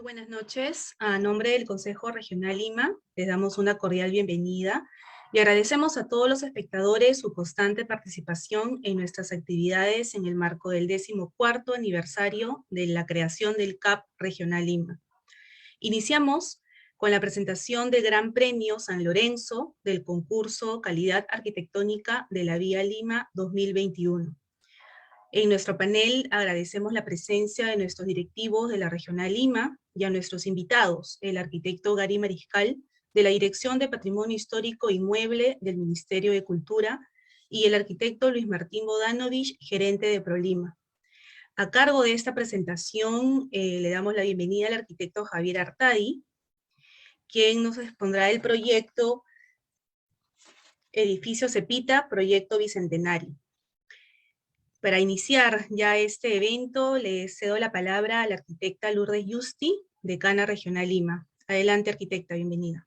Buenas noches. A nombre del Consejo Regional Lima, les damos una cordial bienvenida y agradecemos a todos los espectadores su constante participación en nuestras actividades en el marco del 14º aniversario de la creación del CAP Regional Lima. Iniciamos con la presentación del Gran Premio San Lorenzo del concurso Calidad Arquitectónica de la Vía Lima 2021. En nuestro panel agradecemos la presencia de nuestros directivos de la Regional Lima y a nuestros invitados, el arquitecto Gary Mariscal, de la Dirección de Patrimonio Histórico Inmueble del Ministerio de Cultura, y el arquitecto Luis Martín Bodanovich, gerente de ProLima. A cargo de esta presentación le damos la bienvenida al arquitecto Javier Artadi, quien nos expondrá el proyecto Edificio Cepita, Proyecto Bicentenario. Para iniciar ya este evento, le cedo la palabra a la arquitecta Lourdes Yusti, decana Regional Lima. Adelante, arquitecta, bienvenida.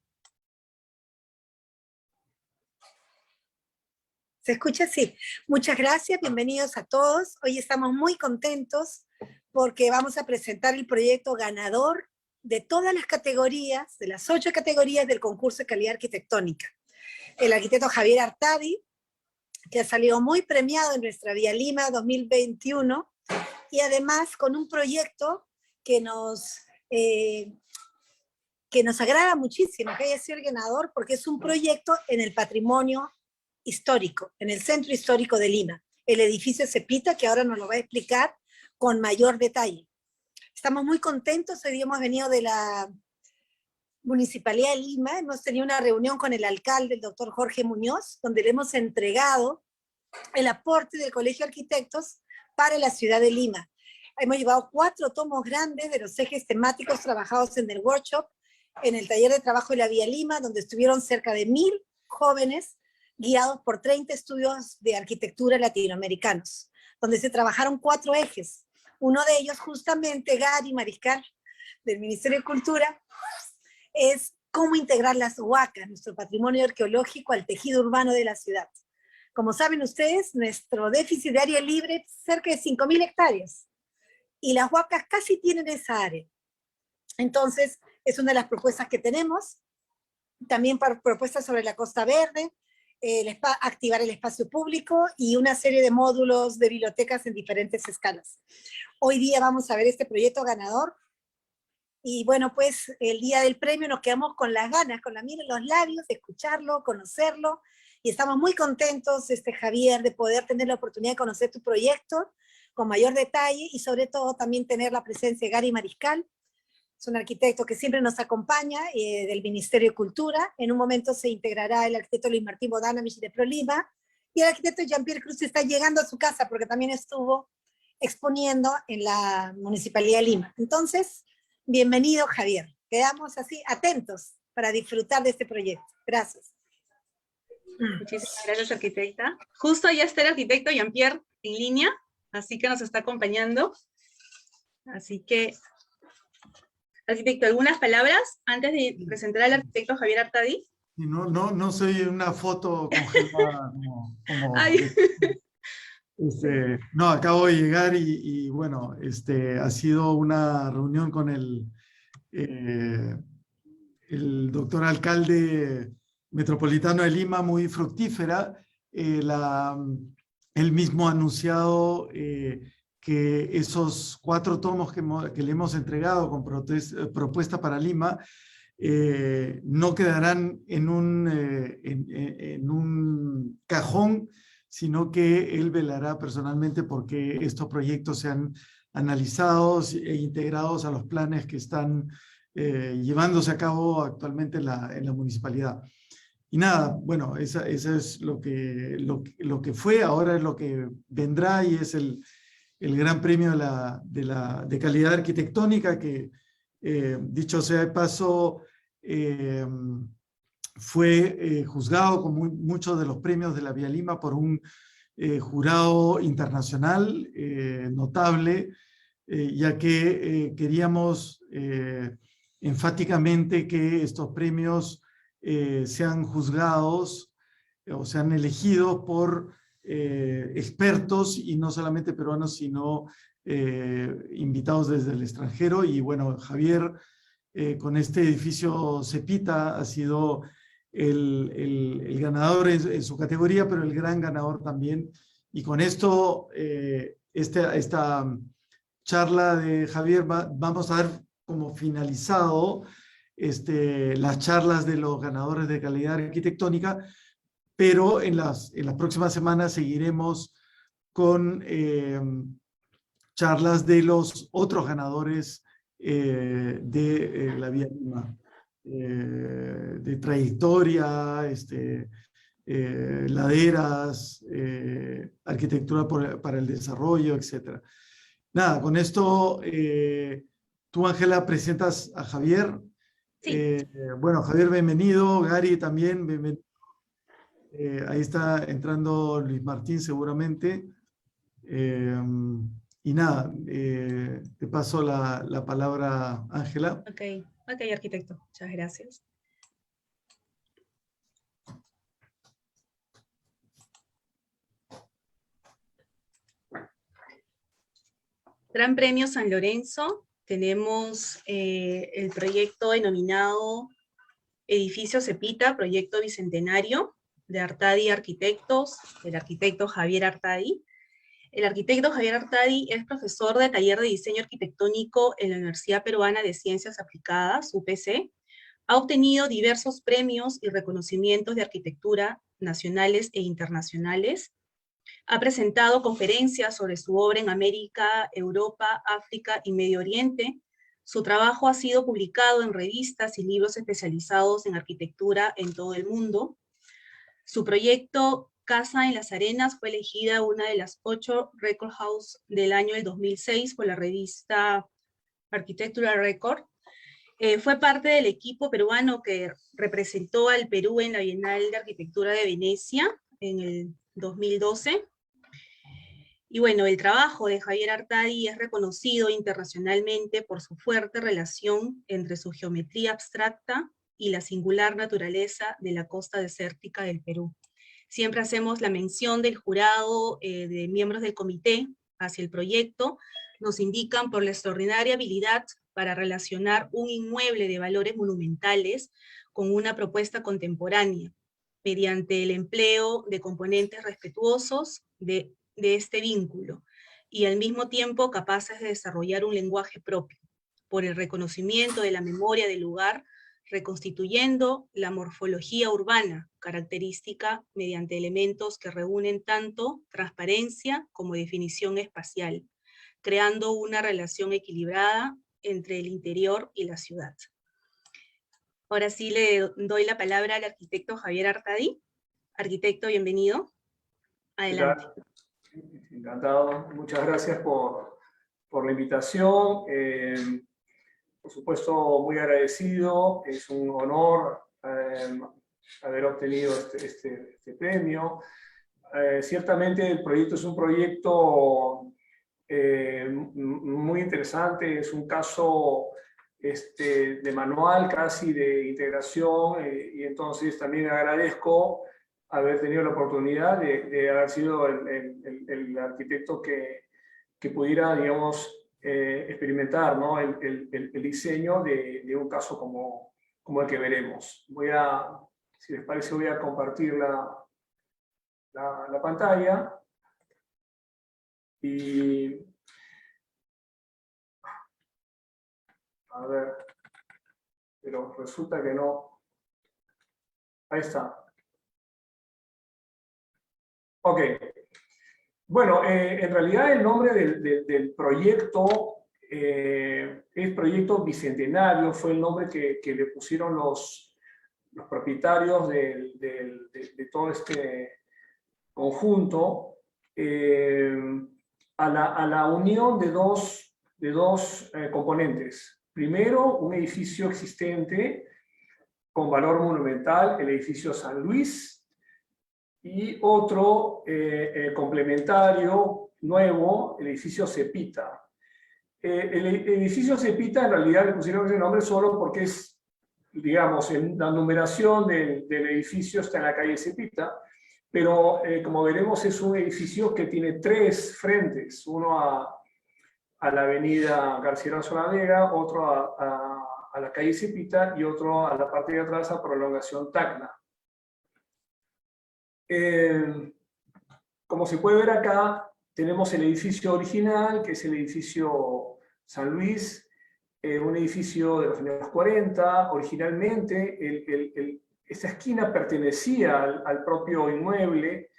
¿Se escucha? Sí. Muchas gracias, bienvenidos a todos. Hoy estamos muy contentos porque vamos a presentar el proyecto ganador de todas las categorías, de las 8 categorías del concurso de calidad arquitectónica. El arquitecto Javier Artadi, que ha salido muy premiado en nuestra Vía Lima 2021, y además con un proyecto que nos agrada muchísimo, que haya sido el ganador, porque es un proyecto en el patrimonio histórico, en el centro histórico de Lima, el edificio Cepita, que ahora nos lo va a explicar con mayor detalle. Estamos muy contentos, hoy día hemos venido de la Municipalidad de Lima, hemos tenido una reunión con el alcalde, el doctor Jorge Muñoz, donde le hemos entregado el aporte del Colegio de Arquitectos para la ciudad de Lima. Hemos llevado 4 tomos grandes de los ejes temáticos trabajados en el workshop, en el taller de trabajo de la Vía Lima, donde estuvieron cerca de 1000 jóvenes guiados por 30 estudios de arquitectura latinoamericanos, donde se trabajaron 4 ejes. Uno de ellos, justamente, Gary Mariscal, del Ministerio de Cultura, es cómo integrar las huacas, nuestro patrimonio arqueológico, al tejido urbano de la ciudad. Como saben ustedes, nuestro déficit de área libre es cerca de 5.000 hectáreas, y las huacas casi tienen esa área. Entonces, es una de las propuestas que tenemos. También propuestas sobre la Costa Verde, activar el espacio público y una serie de módulos de bibliotecas en diferentes escalas. Hoy día vamos a ver este proyecto ganador. Y bueno, pues el día del premio nos quedamos con las ganas, con la miel en los labios, de escucharlo, conocerlo, y estamos muy contentos, Javier, de poder tener la oportunidad de conocer tu proyecto con mayor detalle, y sobre todo también tener la presencia de Gary Mariscal. Es un arquitecto que siempre nos acompaña, del Ministerio de Cultura. En un momento se integrará el arquitecto Luis Martín Bodanovich de ProLima, y el arquitecto Jean-Pierre Cruz está llegando a su casa, porque también estuvo exponiendo en la Municipalidad de Lima. Entonces, bienvenido, Javier. Quedamos así atentos para disfrutar de este proyecto. Gracias. Muchísimas gracias, arquitecta. Justo ya está el arquitecto Jean-Pierre en línea, así que nos está acompañando. Así que, arquitecto, ¿algunas palabras antes de presentar al arquitecto Javier Artadi? No soy una foto congelada no, acabo de llegar y bueno, ha sido una reunión con el doctor alcalde metropolitano de Lima muy fructífera. Él mismo ha anunciado que esos 4 tomos que le hemos entregado con propuesta para Lima no quedarán en un cajón, sino que él velará personalmente porque estos proyectos sean analizados e integrados a los planes que están llevándose a cabo actualmente en la municipalidad. Y nada, bueno, eso es lo que fue, ahora es lo que vendrá, y es el Gran Premio de Calidad Arquitectónica, que dicho sea de paso, fue juzgado como muchos de los premios de la Vía Lima por un jurado internacional notable, ya que queríamos enfáticamente que estos premios sean juzgados o sean elegidos por expertos, y no solamente peruanos, sino invitados desde el extranjero. Y bueno, Javier, con este edificio Cepita, ha sido el ganador en su categoría, pero el gran ganador también. Y con esto, esta charla de Javier, vamos a ver como finalizado las charlas de los ganadores de calidad arquitectónica, pero en las próximas semanas seguiremos con charlas de los otros ganadores de la Vía Lima, de trayectoria, laderas, arquitectura para el desarrollo, etc. Nada, con esto, tú, Ángela, presentas a Javier. Sí. Bueno, Javier, bienvenido. Gary también, bienvenido. Ahí está entrando Luis Martín seguramente. Y nada, te paso la palabra, Ángela. Ok, arquitecto, muchas gracias. Gran Premio San Lorenzo, tenemos el proyecto denominado Edificio Cepita, proyecto bicentenario de Artadi Arquitectos, del arquitecto Javier Artadi. El arquitecto Javier Artadi es profesor de taller de diseño arquitectónico en la Universidad Peruana de Ciencias Aplicadas, UPC. Ha obtenido diversos premios y reconocimientos de arquitectura nacionales e internacionales. Ha presentado conferencias sobre su obra en América, Europa, África y Medio Oriente. Su trabajo ha sido publicado en revistas y libros especializados en arquitectura en todo el mundo. Su proyecto Casa en las Arenas fue elegida una de las 8 Record House del año 2006 por la revista Architectural Record. Fue parte del equipo peruano que representó al Perú en la Bienal de Arquitectura de Venecia en el 2012. Y bueno, el trabajo de Javier Artadi es reconocido internacionalmente por su fuerte relación entre su geometría abstracta y la singular naturaleza de la costa desértica del Perú. Siempre hacemos la mención del jurado, de miembros del comité hacia el proyecto, nos indican por la extraordinaria habilidad para relacionar un inmueble de valores monumentales con una propuesta contemporánea, mediante el empleo de componentes respetuosos de este vínculo, y al mismo tiempo capaces de desarrollar un lenguaje propio, por el reconocimiento de la memoria del lugar, reconstituyendo la morfología urbana, característica mediante elementos que reúnen tanto transparencia como definición espacial, creando una relación equilibrada entre el interior y la ciudad. Ahora sí le doy la palabra al arquitecto Javier Artadi. Arquitecto, bienvenido. Adelante. Encantado. Muchas gracias por la invitación. Por supuesto, muy agradecido. Es un honor haber obtenido este premio. Ciertamente el proyecto es un proyecto muy interesante. Es un caso de manual casi de integración, y entonces también agradezco haber tenido la oportunidad de haber sido el arquitecto que pudiera, digamos, experimentar, ¿no? el diseño de un caso como el que veremos. Si les parece, voy a compartir la pantalla. Y a ver, pero resulta que no. Ahí está. Ok. Bueno, en realidad el nombre del proyecto es Proyecto Bicentenario, fue el nombre que le pusieron los propietarios de todo este conjunto, a la unión de dos componentes. Primero, un edificio existente con valor monumental, el edificio San Luis, y otro complementario, nuevo, el edificio Cepita. El edificio Cepita en realidad le pusieron ese nombre solo porque es, digamos, la numeración del edificio está en la calle Cepita, pero como veremos es un edificio que tiene 3 frentes, uno a la avenida Garcilaso La Vega, otro a la calle Cepita y otro a la parte de atrás a Prolongación Tacna. Como se puede ver acá, tenemos el edificio original, que es el edificio San Luis, un edificio de los años 40. Originalmente, esta esquina pertenecía al propio inmueble,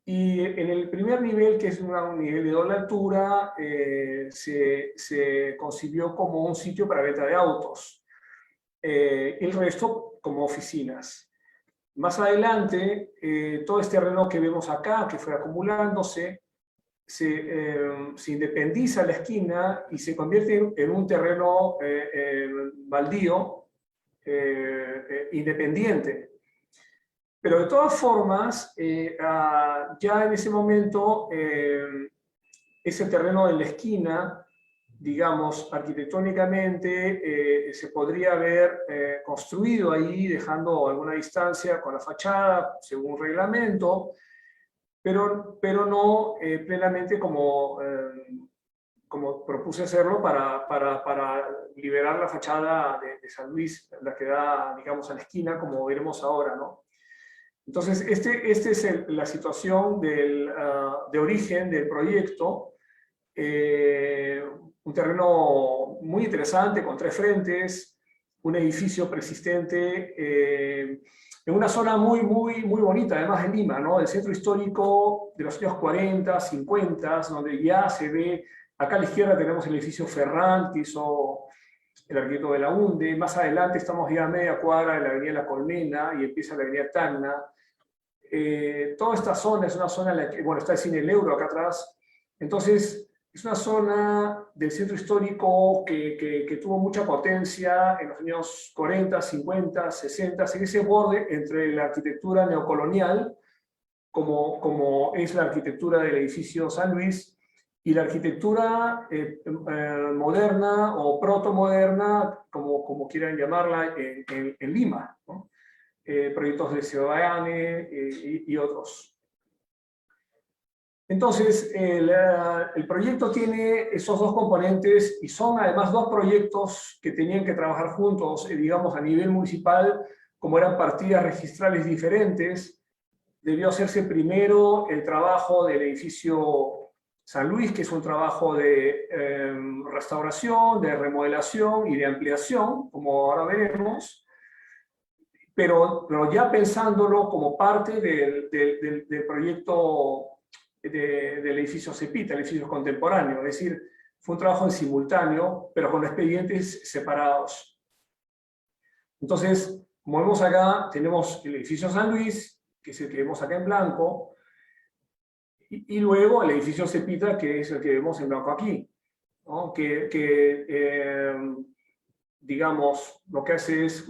y en el primer nivel, que es un nivel de doble altura, se concibió como un sitio para venta de autos. El resto como oficinas. Más adelante, todo este terreno que vemos acá, que fue acumulándose, se independiza la esquina y se convierte en un terreno baldío, independiente. Pero de todas formas, ya en ese momento, ese terreno en la esquina, digamos, arquitectónicamente, se podría haber construido ahí, dejando alguna distancia con la fachada, según reglamento, pero no plenamente como propuse hacerlo para liberar la fachada de San Luis, la que da, digamos, a la esquina, como veremos ahora, ¿no? Entonces, esta es la situación de origen del proyecto. Un terreno muy interesante, con 3 frentes, un edificio persistente, en una zona muy bonita, además de Lima, ¿no? El centro histórico de los años 40, 50, donde ya se ve, acá a la izquierda tenemos el edificio Ferrán, que hizo el arquitecto de la UNDE. Más adelante estamos ya a media cuadra de la avenida La Colmena y empieza la avenida Tacna. Toda esta zona es una zona en la que, bueno, está el Cine El Euro acá atrás. Entonces, es una zona del centro histórico que tuvo mucha potencia en los años 40, 50, 60, en ese borde entre la arquitectura neocolonial, como es la arquitectura del edificio San Luis, y la arquitectura moderna o protomoderna, como quieran llamarla, en Lima, ¿no? Proyectos de Seoane y otros. Entonces, el proyecto tiene esos 2 componentes, y son además 2 proyectos que tenían que trabajar juntos, digamos, a nivel municipal. Como eran partidas registrales diferentes, debió hacerse primero el trabajo del edificio San Luis, que es un trabajo de restauración, de remodelación y de ampliación, como ahora veremos, pero ya pensándolo como parte del proyecto del edificio Cepita, el edificio contemporáneo. Es decir, fue un trabajo en simultáneo, pero con expedientes separados. Entonces, como vemos acá, tenemos el edificio San Luis, que es el que vemos acá en blanco, y luego el edificio Cepita, que es el que vemos en blanco aquí, ¿no? Digamos, lo que hace es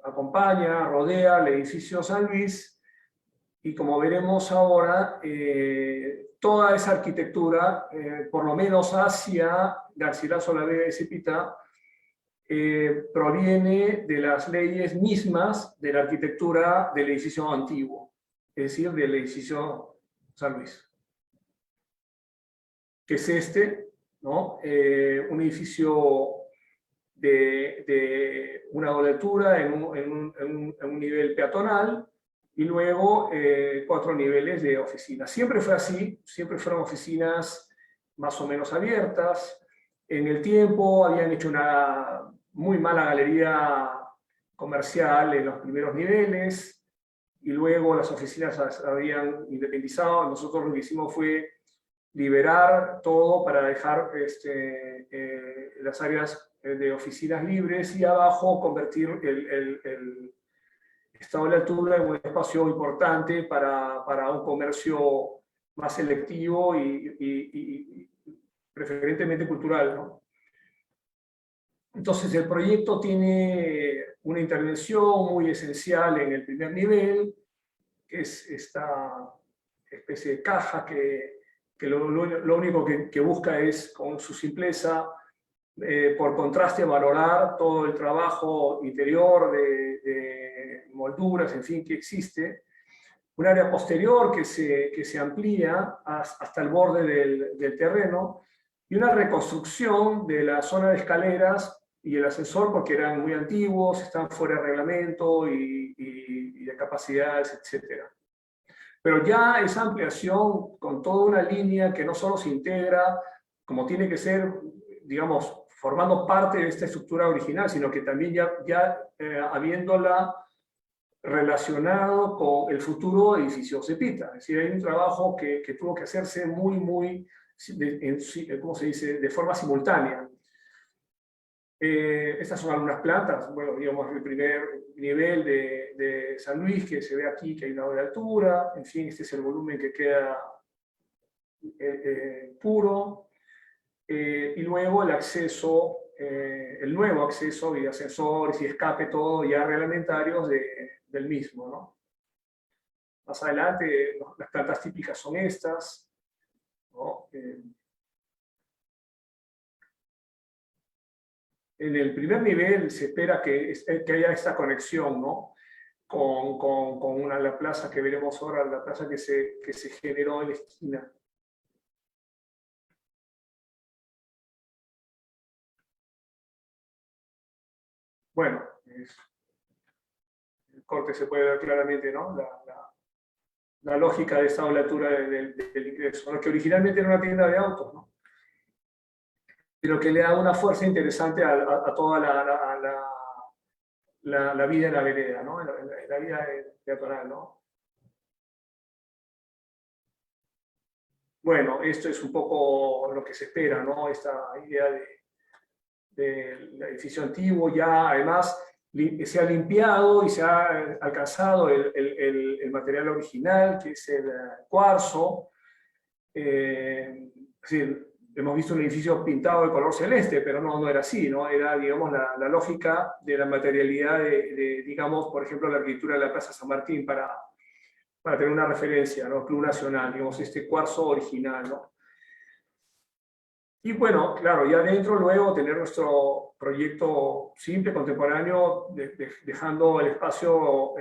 acompaña, rodea el edificio San Luis, y como veremos ahora, toda esa arquitectura, por lo menos hacia Garcilaso La Vega y Cepita, proviene de las leyes mismas de la arquitectura del edificio antiguo, es decir, del edificio San Luis, que es este, ¿no? Un edificio de una doble altura en un nivel peatonal, y luego 4 niveles de oficinas. Siempre fue así, siempre fueron oficinas más o menos abiertas. En el tiempo habían hecho una muy mala galería comercial en los primeros niveles, y luego las oficinas habían independizado. Nosotros lo que hicimos fue liberar todo para dejar las áreas de oficinas libres, y abajo convertir esta doble altura en un espacio importante para un comercio más selectivo y preferentemente cultural, ¿no? Entonces, el proyecto tiene una intervención muy esencial en el primer nivel, que es esta especie de caja que lo único que busca es, con su simpleza, por contraste, valorar todo el trabajo interior de molduras, en fin, que existe. Un área posterior que se amplía hasta el borde del terreno, y una reconstrucción de la zona de escaleras y el ascensor, porque eran muy antiguos, estaban fuera de reglamento y de capacidades, etc. Pero ya esa ampliación con toda una línea que no solo se integra, como tiene que ser, digamos, formando parte de esta estructura original, sino que también ya habiéndola relacionado con el futuro edificio Cepita. Es decir, hay un trabajo que tuvo que hacerse muy, ¿cómo se dice?, de forma simultánea. Estas son algunas plantas, bueno, digamos, el primer nivel de San Luis, que se ve aquí, que hay una hora de altura, en fin, este es el volumen que queda puro, y luego el acceso, el nuevo acceso y ascensores y escape, todo ya reglamentarios del mismo, ¿no? Más adelante, las plantas típicas son estas, ¿no? En el primer nivel se espera que haya esta conexión, ¿no?, con la plaza que veremos ahora, la plaza que se generó en la esquina. Bueno, el corte se puede ver claramente, ¿no?, la lógica de esta altura del ingreso, ¿no?, que originalmente era una tienda de autos, ¿no?, pero que le da una fuerza interesante a toda la vida en la vereda, ¿no?, en la vida peatonal, ¿no? Bueno, esto es un poco lo que se espera, ¿no?, esta idea del edificio antiguo. Ya además se ha limpiado y se ha alcanzado el material original, que es el cuarzo. Es decir, hemos visto un edificio pintado de color celeste, pero no era así, ¿no? Era, digamos, la lógica de la materialidad digamos, por ejemplo, la arquitectura de la Plaza San Martín, para tener una referencia, ¿no?, Club Nacional, digamos, este cuarzo original, ¿no? Y bueno, claro, ya dentro luego tener nuestro proyecto simple, contemporáneo, dejando el espacio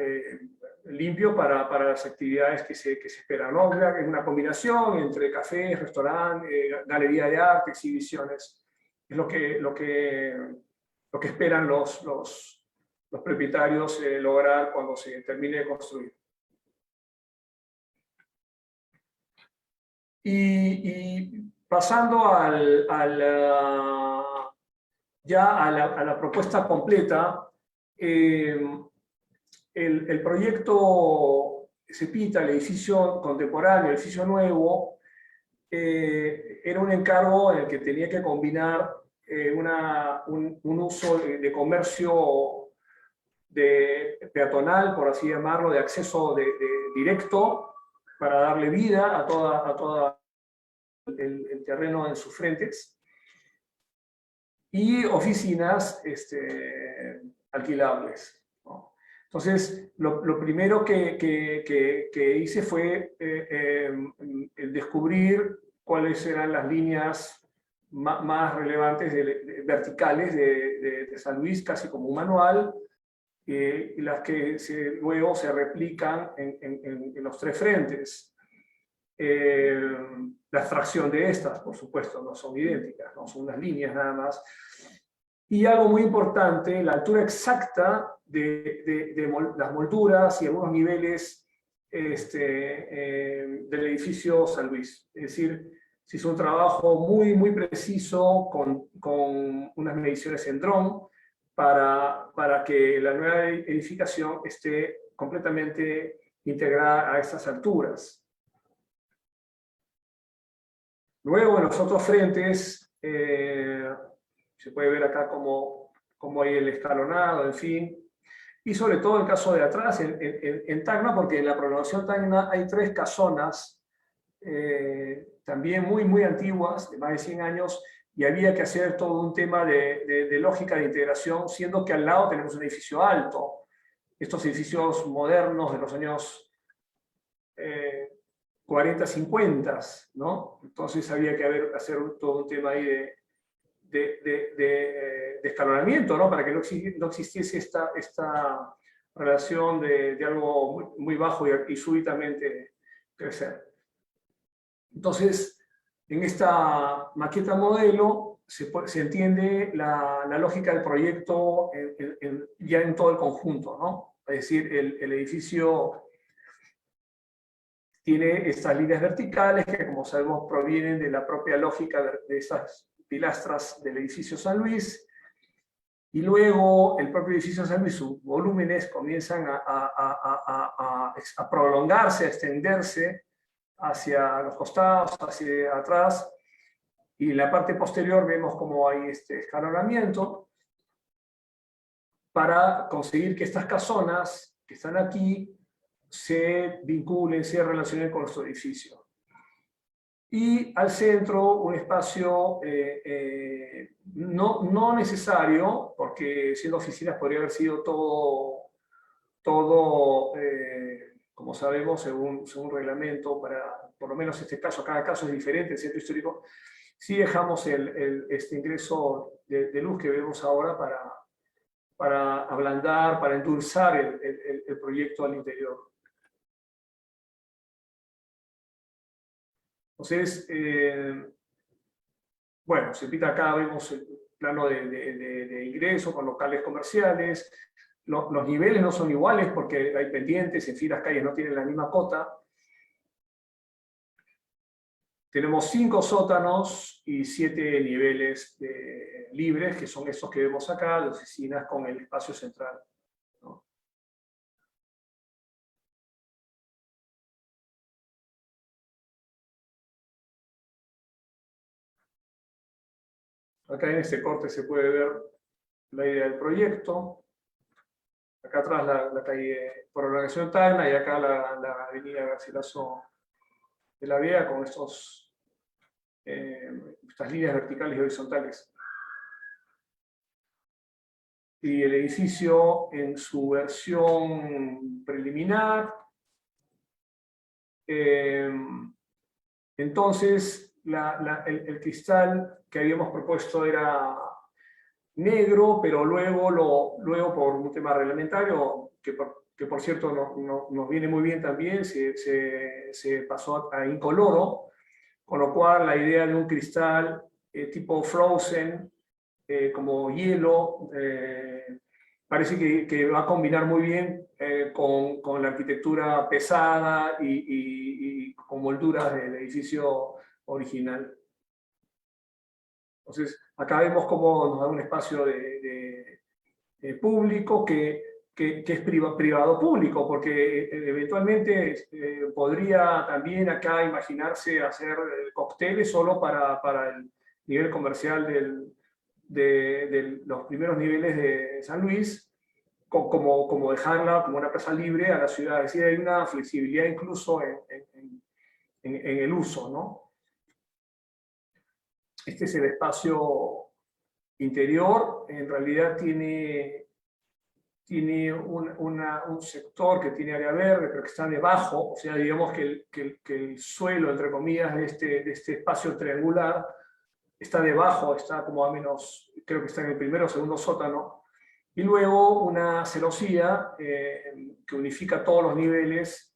limpio para las actividades que se esperan, ¿no? Es una combinación entre cafés, restaurante, galería de arte, exhibiciones. Es lo que esperan los propietarios lograr cuando se termine de construir. Y pasando ya a la propuesta completa, el proyecto Cepita, el edificio contemporáneo, el edificio nuevo, era un encargo en el que tenía que combinar un uso de comercio peatonal, por así llamarlo, de acceso directo, para darle vida a todo el terreno en sus frentes, y oficinas alquilables, ¿no? Entonces, lo primero que hice fue descubrir cuáles eran las líneas más relevantes verticales de San Luis, casi como un manual, y las que luego se replican en los tres frentes. La abstracción de estas, por supuesto, no son idénticas, no son unas líneas nada más. Y algo muy importante, la altura exacta de las molduras y algunos niveles del edificio San Luis. Es decir, se hizo un trabajo muy preciso con unas mediciones en dron para que la nueva edificación esté completamente integrada a estas alturas. Luego, en los otros frentes, se puede ver acá cómo hay el escalonado, en fin. Y sobre todo el caso de atrás, en Tacna, porque en la prolongación Tacna hay 3 casonas, también muy antiguas, de más de 100 años, y había que hacer todo un tema de lógica de integración, siendo que al lado tenemos un edificio alto. Estos edificios modernos de los años 40, 50, ¿no? Entonces había que hacer todo un tema ahí de escalonamiento, ¿no?, para que no existiese esta relación de algo muy bajo y súbitamente crecer. Entonces, En esta maqueta modelo se entiende la lógica del proyecto ya en todo el conjunto, ¿no? Es decir, el edificio tiene estas líneas verticales que, como sabemos, provienen de la propia lógica de esas pilastras del edificio San Luis, y luego el propio edificio San Luis, sus volúmenes comienzan a prolongarse, a extenderse hacia los costados, hacia atrás, y en la parte posterior vemos cómo hay este escalonamiento para conseguir que estas casonas que están aquí se vinculen, se relacionen con nuestro edificio. Y al centro un espacio no necesario, porque siendo oficinas podría haber sido todo como sabemos, según reglamento, por lo menos este caso, cada caso es diferente, el centro histórico. Sí dejamos este ingreso de luz que vemos ahora para ablandar, para endulzar el proyecto al interior. Entonces, bueno, se pinta acá, vemos el plano de ingreso con locales comerciales. Los niveles no son iguales porque hay pendientes, en fin, las calles no tienen la misma cota. Tenemos 5 sótanos y 7 niveles libres, que son estos que vemos acá, de oficinas con el espacio central, ¿no? Acá en este corte se puede ver la idea del proyecto. Acá atrás la calle Prolongación Tacna y acá la avenida Garcilaso de la Vega con estas líneas verticales y horizontales. Y el edificio en su versión preliminar. Entonces, el cristal que habíamos propuesto era negro, pero luego por un tema reglamentario, que por cierto nos viene muy bien también, se pasó a incoloro, con lo cual la idea de un cristal tipo frozen, como hielo, parece que va a combinar muy bien con la arquitectura pesada y con molduras del edificio original. Entonces, acá vemos cómo nos da un espacio público que es privado-público, porque eventualmente podría también acá imaginarse hacer cócteles solo para el nivel comercial de los primeros niveles de San Luis, como dejarla como una plaza libre a la ciudad. Es decir, hay una flexibilidad incluso en el uso, ¿no? Este es el espacio interior. En realidad tiene un sector que tiene área verde, pero que está debajo, o sea, digamos que el suelo, entre comillas, de este espacio triangular está debajo, está como a menos, creo que está en el primero o segundo sótano, y luego una celosía que unifica todos los niveles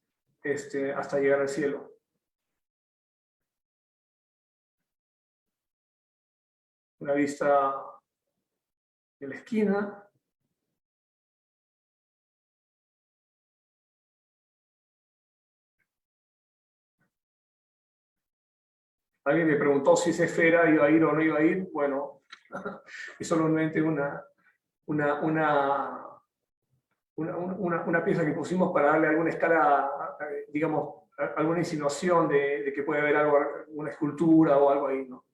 hasta llegar al cielo. Una vista de la esquina. Alguien me preguntó si esa esfera iba a ir o no iba a ir. Bueno, es solamente una pieza que pusimos para darle alguna escala, digamos, alguna insinuación de que puede haber algo, una escultura o algo ahí, ¿no?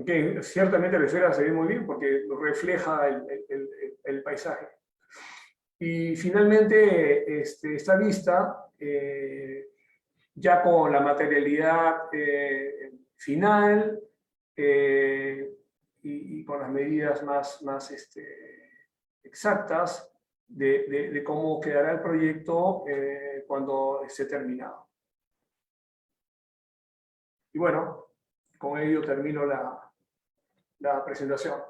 Okay, ciertamente la esfera se ve muy bien porque refleja el paisaje. Y finalmente, esta vista, ya con la materialidad final y con las medidas más exactas de cómo quedará el proyecto cuando esté terminado. Y bueno, con ello termino la presentación.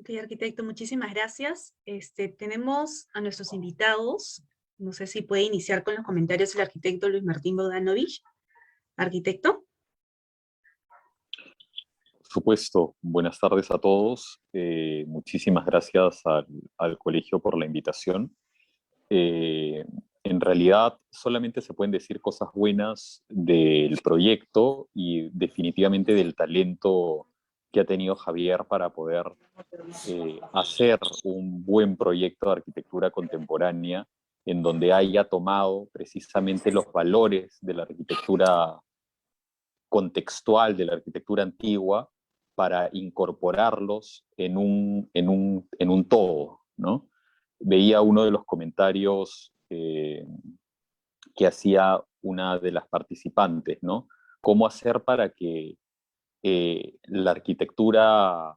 Ok, arquitecto, muchísimas gracias. Tenemos a nuestros invitados. No sé si puede iniciar con los comentarios el arquitecto Luis Martín Bogdanovich. Arquitecto. Por supuesto, buenas tardes a todos. Muchísimas gracias al colegio por la invitación. En realidad, solamente se pueden decir cosas buenas del proyecto y definitivamente del talento que ha tenido Javier para poder hacer un buen proyecto de arquitectura contemporánea en donde haya tomado precisamente los valores de la arquitectura contextual, de la arquitectura antigua, para incorporarlos en un todo, ¿no? Veía uno de los comentarios que hacía una de las participantes, ¿no? ¿Cómo hacer para que la arquitectura,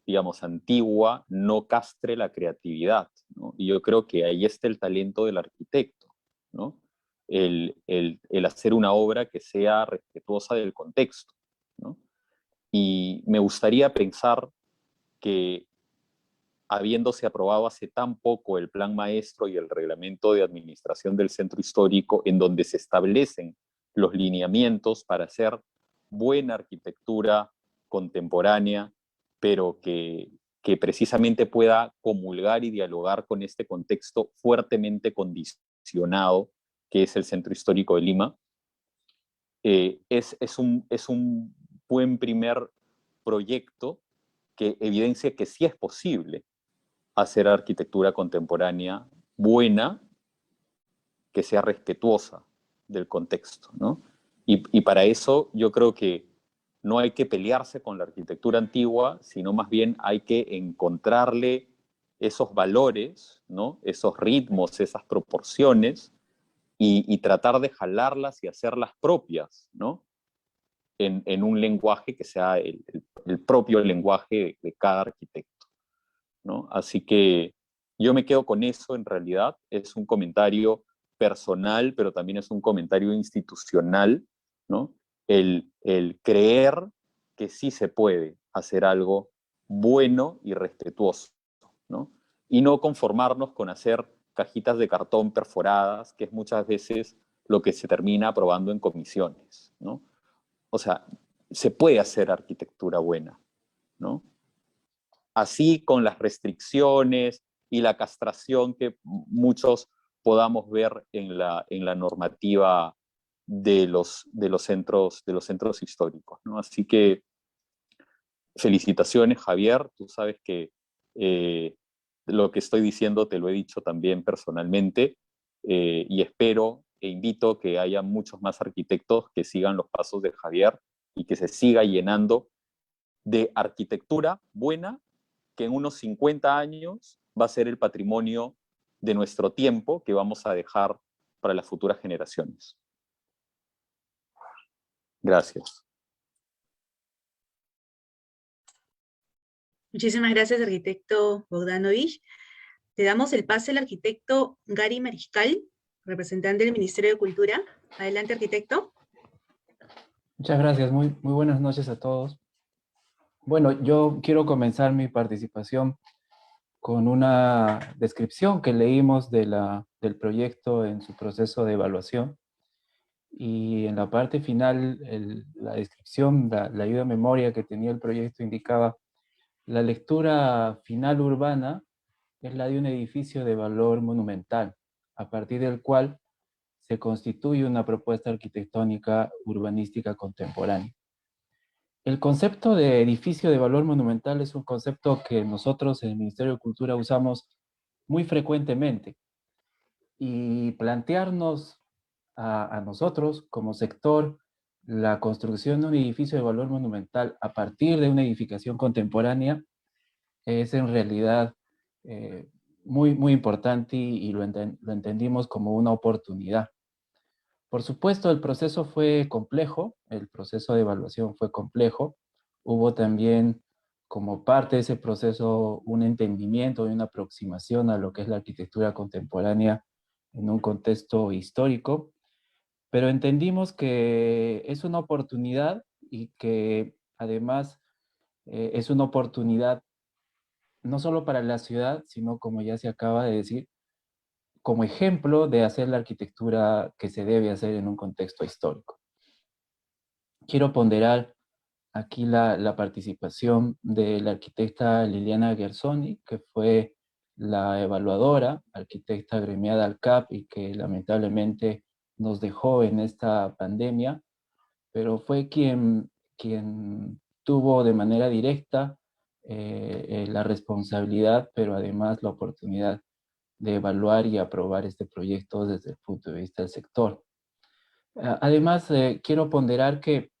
digamos, antigua no castre la creatividad, ¿no? Y yo creo que ahí está el talento del arquitecto, ¿no? El hacer una obra que sea respetuosa del contexto, ¿no? Y me gustaría pensar que, habiéndose aprobado hace tan poco el plan maestro y el reglamento de administración del centro histórico, en donde se establecen los lineamientos para hacer buena arquitectura contemporánea, pero que precisamente pueda comulgar y dialogar con este contexto fuertemente condicionado que es el centro histórico de Lima, es un buen primer proyecto que evidencia que sí es posible hacer arquitectura contemporánea buena, que sea respetuosa del contexto, ¿no? Y para eso yo creo que no hay que pelearse con la arquitectura antigua, sino más bien hay que encontrarle esos valores, ¿no? Esos ritmos, esas proporciones, y tratar de jalarlas y hacerlas propias, ¿no? En un lenguaje que sea el propio lenguaje de cada arquitecto, ¿no? Así que yo me quedo con eso. En realidad es un comentario personal, pero también es un comentario institucional, ¿no? El creer que sí se puede hacer algo bueno y respetuoso, ¿no? Y no conformarnos con hacer cajitas de cartón perforadas, que es muchas veces lo que se termina aprobando en comisiones, ¿no? O sea, se puede hacer arquitectura buena, ¿no? Así con las restricciones y la castración que muchos podamos ver en la normativa de los centros históricos, ¿no? Así que felicitaciones, Javier. Tú sabes que lo que estoy diciendo te lo he dicho también personalmente, y espero e invito que haya muchos más arquitectos que sigan los pasos de Javier y que se siga llenando de arquitectura buena, que en unos 50 años va a ser el patrimonio de nuestro tiempo que vamos a dejar para las futuras generaciones. Gracias. Muchísimas gracias, arquitecto Bogdanovich. Le damos el pase al arquitecto Gary Mariscal, representante del Ministerio de Cultura. Adelante, arquitecto. Muchas gracias, muy buenas noches a todos. Bueno, yo quiero comenzar mi participación con una descripción que leímos del proyecto en su proceso de evaluación. Y en la parte final, la descripción, la ayuda a memoria que tenía el proyecto indicaba: la lectura final urbana es la de un edificio de valor monumental, a partir del cual se constituye una propuesta arquitectónica urbanística contemporánea. El concepto de edificio de valor monumental es un concepto que nosotros en el Ministerio de Cultura usamos muy frecuentemente, y plantearnos a nosotros como sector la construcción de un edificio de valor monumental a partir de una edificación contemporánea es en realidad muy importante, y lo entendimos como una oportunidad. Por supuesto, el proceso fue complejo, el proceso de evaluación fue complejo. Hubo también, como parte de ese proceso, un entendimiento y una aproximación a lo que es la arquitectura contemporánea en un contexto histórico, pero entendimos que es una oportunidad, y que además es una oportunidad no solo para la ciudad, sino, como ya se acaba de decir, como ejemplo de hacer la arquitectura que se debe hacer en un contexto histórico. Quiero ponderar aquí la participación de la arquitecta Liliana Gersoni, que fue la evaluadora, arquitecta gremiada al CAP y que lamentablemente nos dejó en esta pandemia, pero fue quien tuvo de manera directa la responsabilidad, pero además la oportunidad de evaluar y aprobar este proyecto desde el punto de vista del sector. Además, quiero ponderar que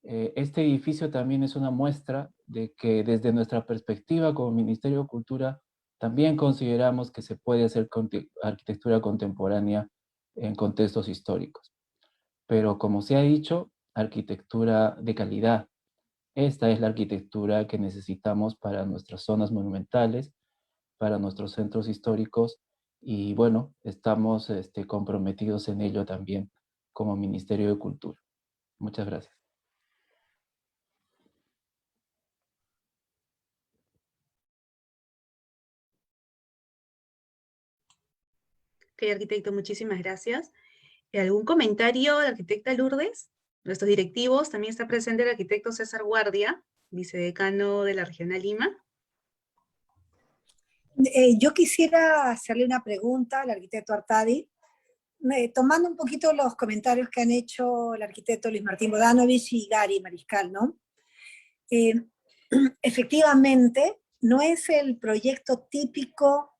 este edificio también es una muestra de que desde nuestra perspectiva como Ministerio de Cultura también consideramos que se puede hacer arquitectura contemporánea en contextos históricos. Pero como se ha dicho, arquitectura de calidad. Esta es la arquitectura que necesitamos para nuestras zonas monumentales, para nuestros centros históricos y bueno, estamos comprometidos en ello también como Ministerio de Cultura. Muchas gracias. Ok, arquitecto, muchísimas gracias. ¿Algún comentario de la arquitecta Lourdes? Nuestros directivos, también está presente el arquitecto César Guardia, vicedecano de la Regional Lima. Yo quisiera hacerle una pregunta al arquitecto Artadi, tomando un poquito los comentarios que han hecho el arquitecto Luis Martín Bodanovich y Gary Mariscal, ¿no? Efectivamente, no es el proyecto típico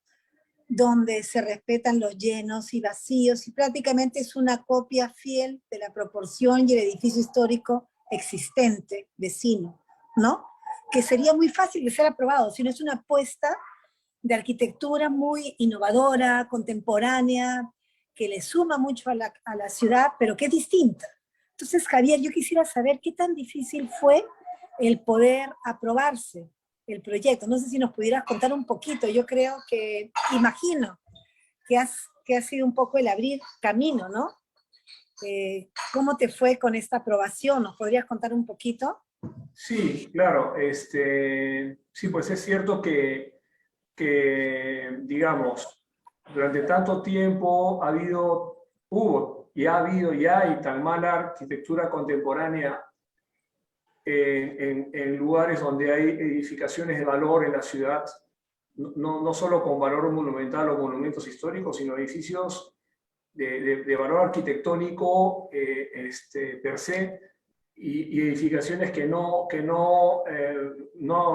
donde se respetan los llenos y vacíos, y prácticamente es una copia fiel de la proporción y el edificio histórico existente, vecino, ¿no? Que sería muy fácil de ser aprobado, sino es una apuesta de arquitectura muy innovadora, contemporánea, que le suma mucho a la ciudad, pero que es distinta. Entonces, Javier, yo quisiera saber qué tan difícil fue el poder aprobarse el proyecto. No sé si nos pudieras contar un poquito. Yo creo que, imagino, que ha sido un poco el abrir camino, ¿no? ¿Cómo te fue con esta aprobación? ¿Nos podrías contar un poquito? Sí, claro. Sí, pues es cierto que, digamos, durante tanto tiempo hubo y ha habido y hay tan mala arquitectura contemporánea en lugares donde hay edificaciones de valor en la ciudad, no solo con valor monumental o monumentos históricos, sino edificios de valor arquitectónico per se, y edificaciones que no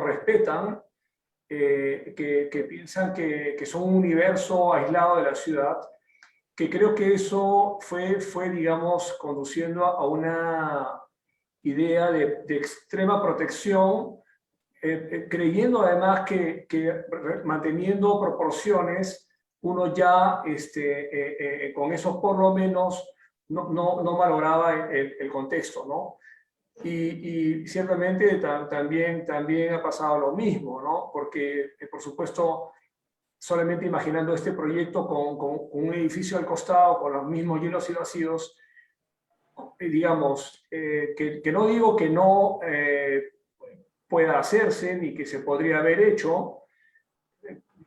respetan, que piensan que son un universo aislado de la ciudad, que creo que eso fue digamos, conduciendo a una idea de extrema protección, creyendo además que manteniendo proporciones, uno ya con eso por lo menos no valoraba el contexto, ¿no? Y ciertamente también ha pasado lo mismo, ¿no? Porque, por supuesto, solamente imaginando este proyecto con un edificio al costado, con los mismos llenos y vacíos, digamos, que no digo que no pueda hacerse, ni que se podría haber hecho.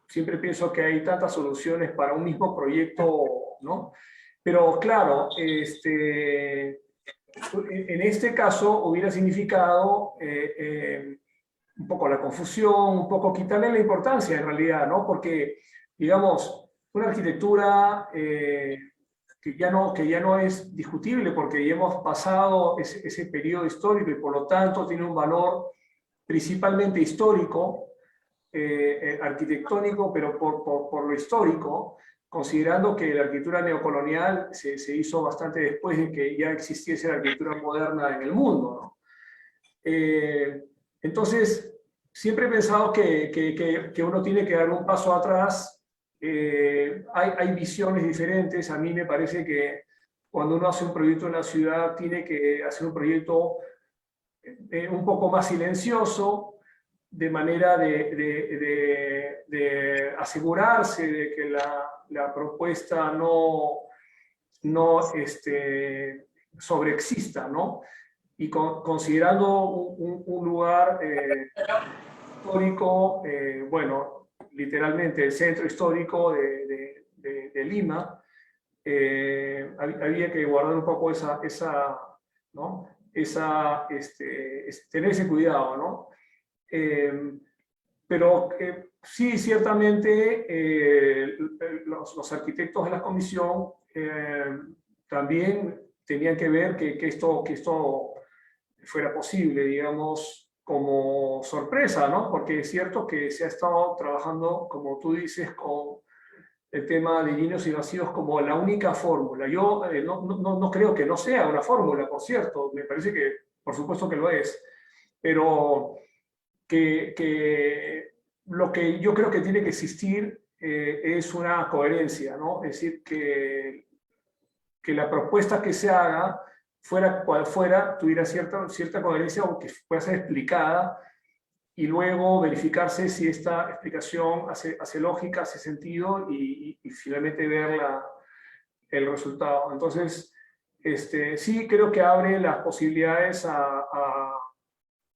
Siempre pienso que hay tantas soluciones para un mismo proyecto, ¿no? Pero claro, en este caso hubiera significado un poco la confusión, un poco quitarle la importancia en realidad, ¿no? Porque, digamos, una arquitectura que ya no es discutible porque ya hemos pasado ese periodo histórico y por lo tanto tiene un valor principalmente histórico, arquitectónico, pero por lo histórico, considerando que la arquitectura neocolonial se hizo bastante después de que ya existiese la arquitectura moderna en el mundo, ¿no? Entonces, siempre he pensado que uno tiene que dar un paso atrás. Hay visiones diferentes. A mí me parece que cuando uno hace un proyecto en la ciudad, tiene que hacer un proyecto un poco más silencioso, de manera de asegurarse de que la propuesta no sobreexista, ¿no? Y considerando un lugar histórico, bueno, literalmente el centro histórico de de Lima, había que guardar un poco ¿no? Tener ese cuidado, ¿no? Pero sí, ciertamente los arquitectos de la comisión también tenían que ver que esto fuera posible, digamos, como sorpresa, ¿no? Porque es cierto que se ha estado trabajando, como tú dices, con el tema de llenos y vacíos como la única fórmula. Yo no creo que no sea una fórmula, por cierto, me parece que por supuesto que lo es, pero que lo que yo creo que tiene que existir es una coherencia, ¿no? Es decir, que la propuesta que se haga, fuera cual fuera, tuviera cierta coherencia o que pueda ser explicada y luego verificarse si esta explicación hace lógica, hace sentido y finalmente ver el resultado. Entonces, sí creo que abre las posibilidades a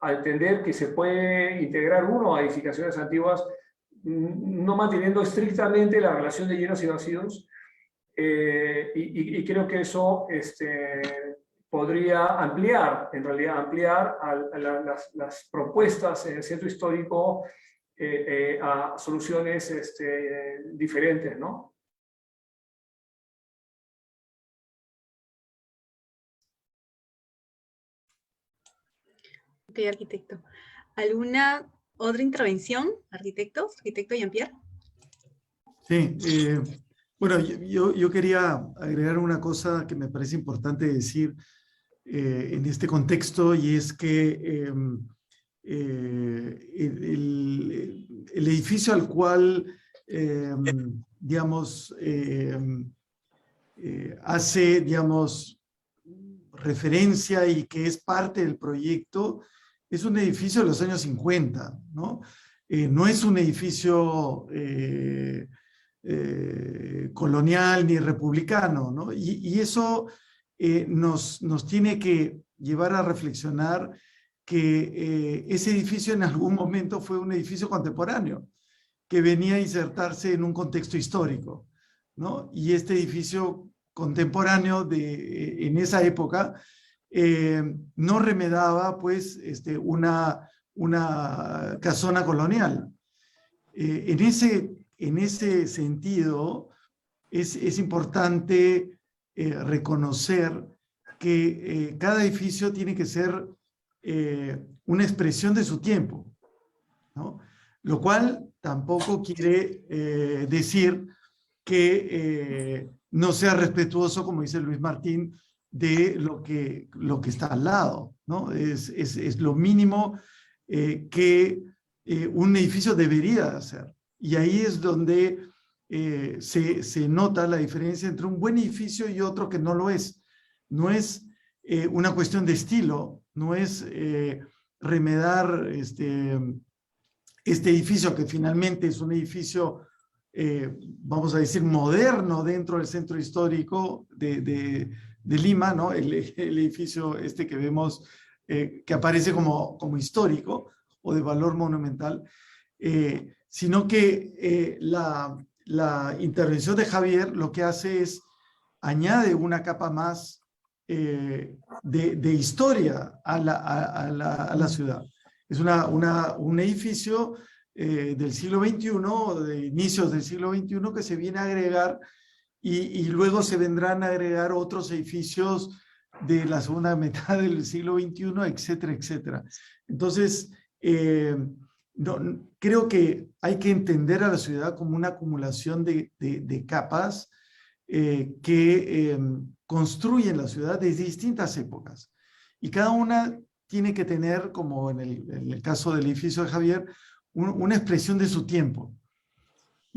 entender que se puede integrar uno a edificaciones antiguas, no manteniendo estrictamente la relación de llenos y vacíos, y creo que eso podría ampliar, en realidad ampliar las propuestas en el centro histórico a soluciones diferentes, ¿no? Ok, arquitecto. ¿Alguna otra intervención, arquitecto? Arquitecto Jean-Pierre. Sí, bueno, yo quería agregar una cosa que me parece importante decir en este contexto, y es que el edificio al cual, digamos, hace, digamos, referencia y que es parte del proyecto, es un edificio de los años 50, ¿no? No es un edificio colonial ni republicano, ¿no? Y eso nos tiene que llevar a reflexionar que ese edificio en algún momento fue un edificio contemporáneo, que venía a insertarse en un contexto histórico, ¿no? Y este edificio contemporáneo en esa época no remedaba, pues, una casona colonial. En ese sentido, es importante reconocer que cada edificio tiene que ser una expresión de su tiempo, ¿no? Lo cual tampoco quiere decir que no sea respetuoso, como dice Luis Martín, de lo que está al lado, ¿no? Es lo mínimo que un edificio debería hacer. Y ahí es donde se nota la diferencia entre un buen edificio y otro que no lo es. No es una cuestión de estilo, no es remedar este edificio que finalmente es un edificio, vamos a decir, moderno dentro del centro histórico de Lima, ¿no? El edificio que vemos que aparece como histórico o de valor monumental, sino que la intervención de Javier lo que hace es añade una capa más de historia a la ciudad. Es un edificio del siglo XXI, de inicios del siglo XXI, que se viene a agregar y luego se vendrán a agregar otros edificios de la segunda mitad del siglo XXI, etcétera, etcétera. Entonces, creo que hay que entender a la ciudad como una acumulación de capas que construyen la ciudad desde distintas épocas. Y cada una tiene que tener, como en el caso del edificio de Javier, una expresión de su tiempo.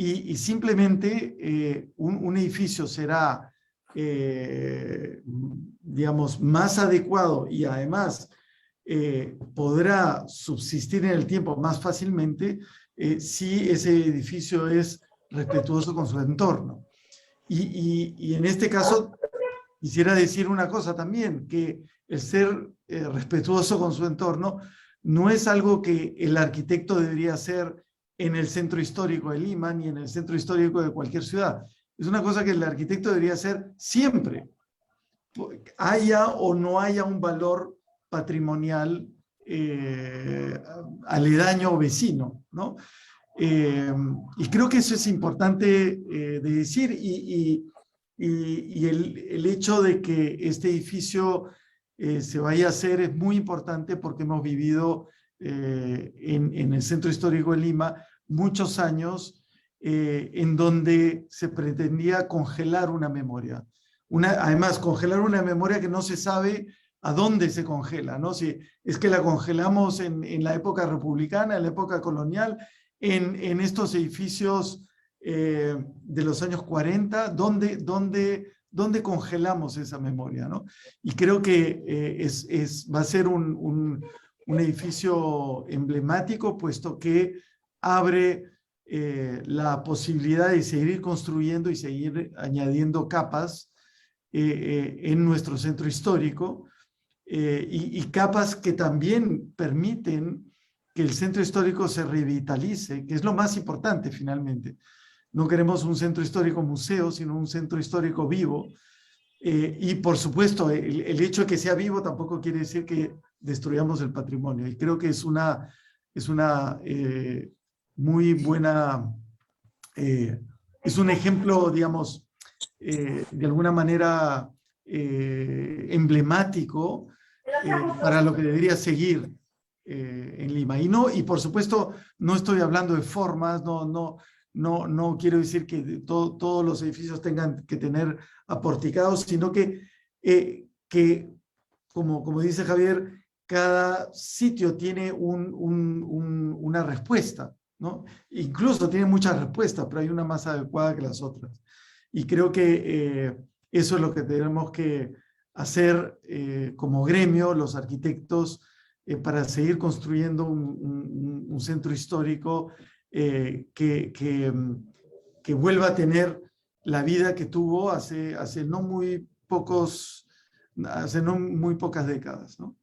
Y simplemente un edificio será, digamos, más adecuado y además podrá subsistir en el tiempo más fácilmente si ese edificio es respetuoso con su entorno. Y en este caso, quisiera decir una cosa también, que el ser respetuoso con su entorno no es algo que el arquitecto debería hacer en el centro histórico de Lima ni en el centro histórico de cualquier ciudad. Es una cosa que el arquitecto debería hacer siempre, haya o no haya un valor patrimonial aledaño o vecino, ¿no? Y creo que eso es importante de decir, y el hecho de que este edificio se vaya a hacer es muy importante porque hemos vivido en el Centro Histórico de Lima muchos años en donde se pretendía congelar una memoria. Además, congelar una memoria que no se sabe a dónde se congela, ¿no? Si es que la congelamos en la época republicana, en la época colonial, en estos edificios de los años 40, ¿dónde congelamos esa memoria, ¿no? Y creo que va a ser un edificio emblemático, puesto que abre la posibilidad de seguir construyendo y seguir añadiendo capas en nuestro centro histórico, y capas que también permiten que el centro histórico se revitalice, que es lo más importante finalmente. No queremos un centro histórico museo, sino un centro histórico vivo. Y por supuesto, el hecho de que sea vivo tampoco quiere decir que destruyamos el patrimonio. Y creo que es una muy buena, es un ejemplo, digamos, de alguna manera emblemático para lo que debería seguir en Lima. Y por supuesto, no estoy hablando de formas, no quiero decir que todos los edificios tengan que tener aporticados, sino que como dice Javier, cada sitio tiene una respuesta, ¿no? Incluso tiene muchas respuestas, pero hay una más adecuada que las otras. Y creo que eso es lo que tenemos que hacer como gremio, los arquitectos, para seguir construyendo un centro histórico que vuelva a tener la vida que tuvo hace no muy pocas décadas, ¿no?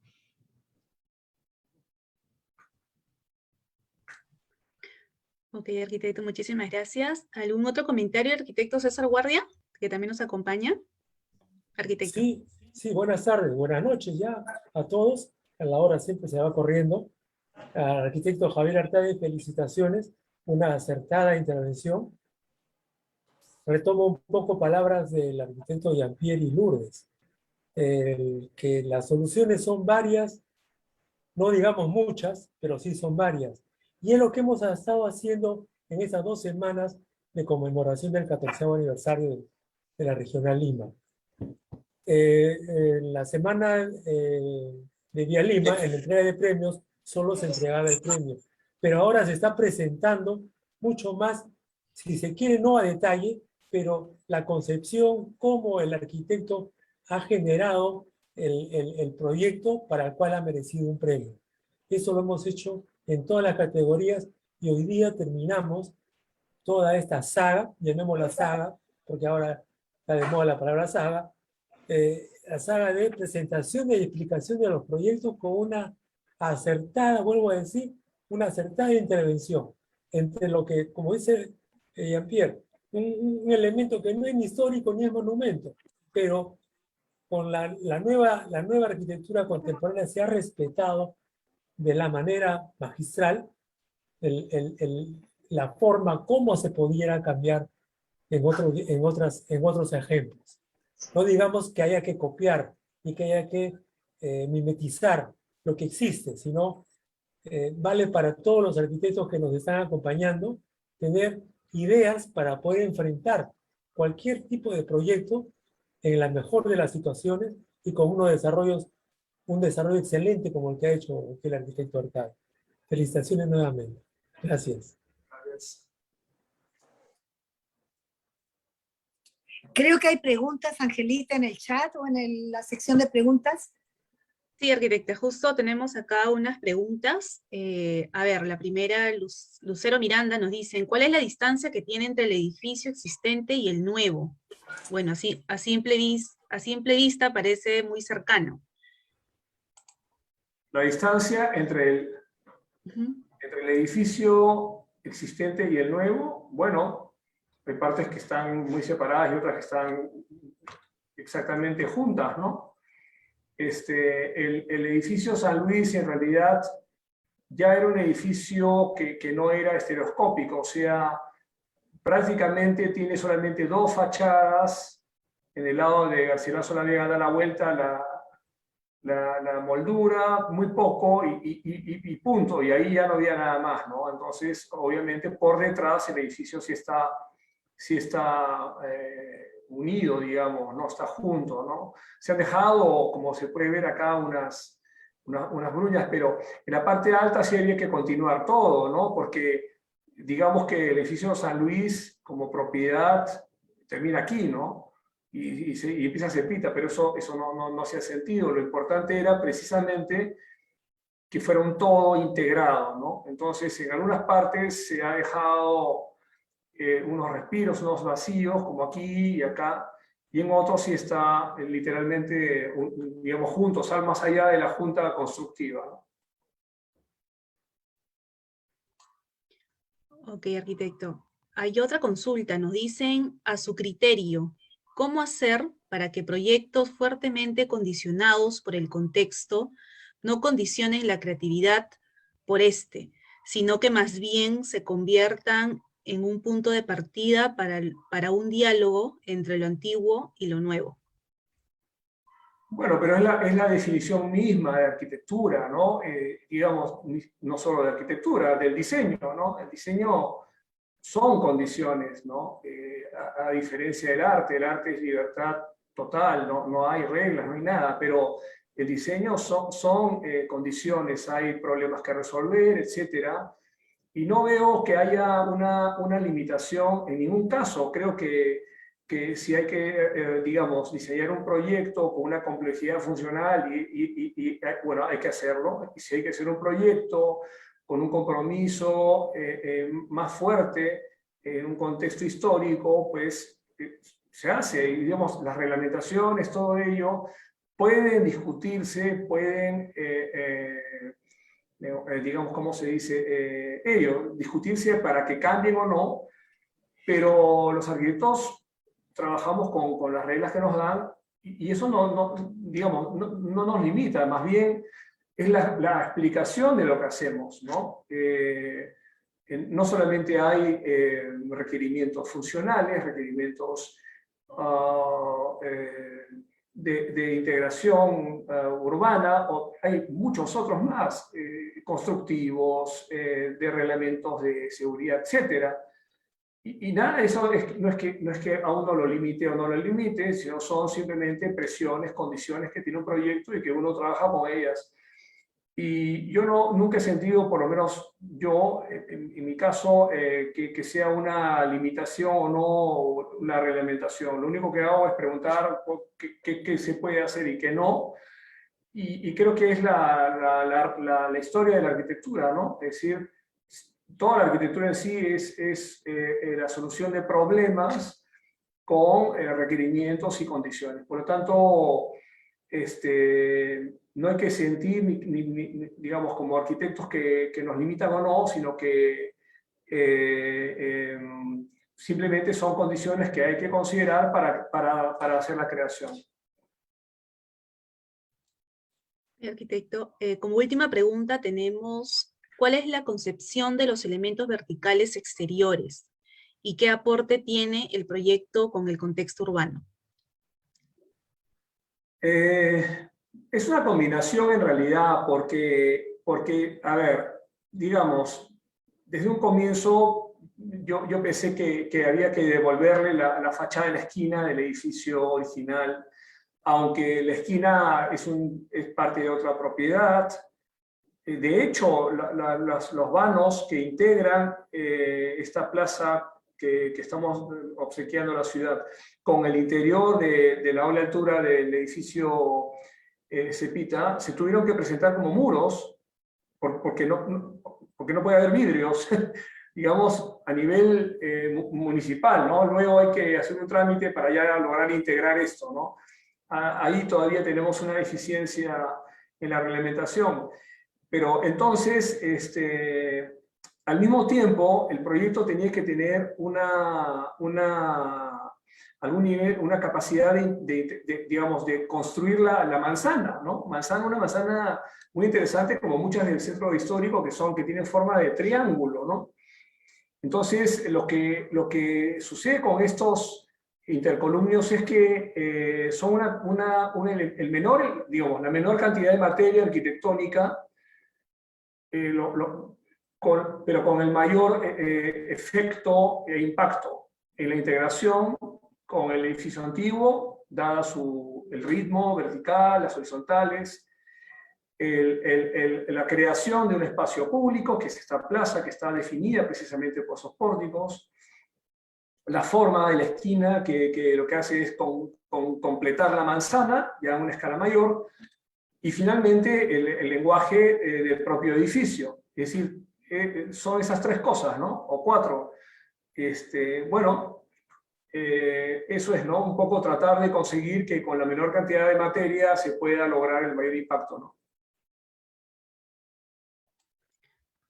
Ok, arquitecto, muchísimas gracias. ¿Algún otro comentario, arquitecto César Guardia, que también nos acompaña? Arquitecto. Sí, buenas tardes, buenas noches ya a todos. A la hora siempre se va corriendo. Al arquitecto Javier Artadi, felicitaciones, una acertada intervención. Retomo un poco palabras del arquitecto Jean-Pierre y Lourdes, que las soluciones son varias, no digamos muchas, pero sí son varias. Y es lo que hemos estado haciendo en esas 2 semanas de conmemoración del 14º aniversario de la Regional Lima. La semana de Vía Lima, en la entrega de premios, solo se entregaba el premio. Pero ahora se está presentando mucho más, si se quiere, no a detalle, pero la concepción, cómo el arquitecto ha generado el proyecto para el cual ha merecido un premio. Eso lo hemos hecho en todas las categorías y hoy día terminamos toda esta saga, llamémosla saga, porque ahora está de moda la palabra saga, la saga de presentación y explicación de los proyectos con una acertada, vuelvo a decir, una acertada intervención entre lo que, como dice Jean-Pierre, un elemento que no es ni histórico ni es monumento, pero con la nueva arquitectura contemporánea se ha respetado de la manera magistral la forma como se pudiera cambiar en otros ejemplos. No digamos que haya que copiar y que haya que mimetizar lo que existe, sino vale para todos los arquitectos que nos están acompañando tener ideas para poder enfrentar cualquier tipo de proyecto en la mejor de las situaciones y con un desarrollo excelente como el que ha hecho el arquitecto Artadi. Felicitaciones nuevamente. Gracias. Creo que hay preguntas, Angelita, en el chat o en la sección de preguntas. Sí, arquitecta, justo tenemos acá unas preguntas. A ver, la primera, Lucero Miranda nos dice, ¿cuál es la distancia que tiene entre el edificio existente y el nuevo? Bueno, a simple vista parece muy cercano. La distancia entre el edificio existente y el nuevo, bueno, hay partes que están muy separadas y otras que están exactamente juntas, ¿no? El edificio San Luis en realidad ya era un edificio que no era estereoscópico, o sea, prácticamente tiene solamente dos fachadas. En el lado de Garcilaso la Vega da la vuelta la moldura, muy poco y punto, y ahí ya no había nada más, ¿no? Entonces, obviamente, por detrás el edificio sí está unido, digamos, ¿no? Está junto, ¿no? Se han dejado, como se puede ver acá, unas bruñas, pero en la parte alta sí había que continuar todo, ¿no? Porque digamos que el edificio San Luis como propiedad termina aquí, ¿no? Y empieza Cepita, pero eso no hacía sentido. Lo importante era precisamente que fuera un todo integrado, ¿no? Entonces, en algunas partes se ha dejado unos respiros, unos vacíos, como aquí y acá, y en otros sí está literalmente, digamos, juntos, al más allá de la junta constructiva, ¿no? Ok, arquitecto. Hay otra consulta. Nos dicen, a su criterio, ¿cómo hacer para que proyectos fuertemente condicionados por el contexto no condicionen la creatividad por sino que más bien se conviertan en un punto de partida para un diálogo entre lo antiguo y lo nuevo? Bueno, pero es la definición misma de arquitectura, ¿no? Digamos, no solo de arquitectura, del diseño, ¿no? El diseño son condiciones, ¿no? A diferencia del arte es libertad total, no hay reglas, no hay nada, pero el diseño son condiciones, hay problemas que resolver, etcétera, y no veo que haya una limitación en ningún caso. Creo que si hay que, digamos, diseñar un proyecto con una complejidad funcional bueno, hay que hacerlo. Y si hay que hacer un proyecto con un compromiso más fuerte en un contexto histórico, pues se hace. Y, digamos, las reglamentaciones, todo ello, pueden discutirse, pueden... digamos, ¿cómo se dice? Discutirse para que cambien o no, pero los arquitectos trabajamos con las reglas que nos dan y eso digamos, no nos limita, más bien es la explicación de lo que hacemos, ¿no? No solamente hay requerimientos funcionales, requerimientos de integración urbana, hay muchos otros más, constructivos, de reglamentos de seguridad, etcétera. Y nada de eso no es que a uno lo limite o no lo limite, sino son simplemente presiones, condiciones que tiene un proyecto y que uno trabaja con ellas. Y yo nunca he sentido, por lo menos yo, en mi caso, que sea una limitación o no una reglamentación. Lo único que hago es preguntar qué se puede hacer y qué no. Y creo que es la historia de la arquitectura, ¿no? Es decir, toda la arquitectura en sí es la solución de problemas con requerimientos y condiciones. Por lo tanto, no hay que sentir, digamos, como arquitectos que nos limitan o no, sino que simplemente son condiciones que hay que considerar para hacer la creación. Arquitecto, como última pregunta tenemos, ¿cuál es la concepción de los elementos verticales exteriores y qué aporte tiene el proyecto con el contexto urbano? Es una combinación en realidad porque, a ver, digamos, desde un comienzo yo pensé que había que devolverle la fachada de la esquina del edificio original, aunque la esquina es parte de otra propiedad. De hecho, los vanos que integran esta plaza que estamos obsequiando a la ciudad, con el interior de la doble altura del edificio Cepita, se tuvieron que presentar como muros, porque no puede haber vidrios, digamos, a nivel municipal, ¿no? Luego hay que hacer un trámite para ya lograr integrar esto, ¿no? Ahí todavía tenemos una deficiencia en la reglamentación. Pero entonces, al mismo tiempo, el proyecto tenía que tener algún nivel, una capacidad digamos, de construir la manzana, ¿no? Una manzana muy interesante, como muchas del centro histórico, que tienen forma de triángulo, ¿no? Entonces, lo que sucede con estos intercolumnios es que son la menor cantidad de materia arquitectónica, pero con el mayor efecto e impacto en la integración con el edificio antiguo, dada el ritmo vertical, las horizontales, la creación de un espacio público, que es esta plaza que está definida precisamente por esos pórticos, la forma de la esquina que lo que hace es completar la manzana, ya a una escala mayor, y finalmente el lenguaje del propio edificio. Es decir, son esas tres cosas, ¿no? O cuatro. Eso es, ¿no? Un poco tratar de conseguir que con la menor cantidad de materia se pueda lograr el mayor impacto, ¿no?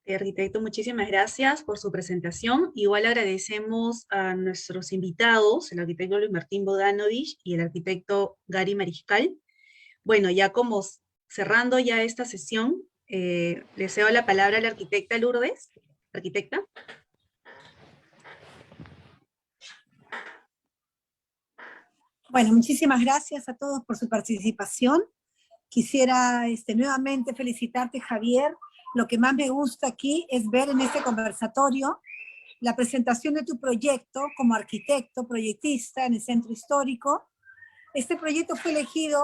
Arquitecto, muchísimas gracias por su presentación. Igual agradecemos a nuestros invitados, el arquitecto Luis Martín Bodanovich y el arquitecto Gary Mariscal. Bueno, ya como cerrando ya esta sesión, le cedo la palabra a la arquitecta Lourdes. Arquitecta. Bueno, muchísimas gracias a todos por su participación. Quisiera nuevamente felicitarte, Javier. Lo que más me gusta aquí es ver en este conversatorio la presentación de tu proyecto como arquitecto, proyectista en el Centro Histórico. Este proyecto fue elegido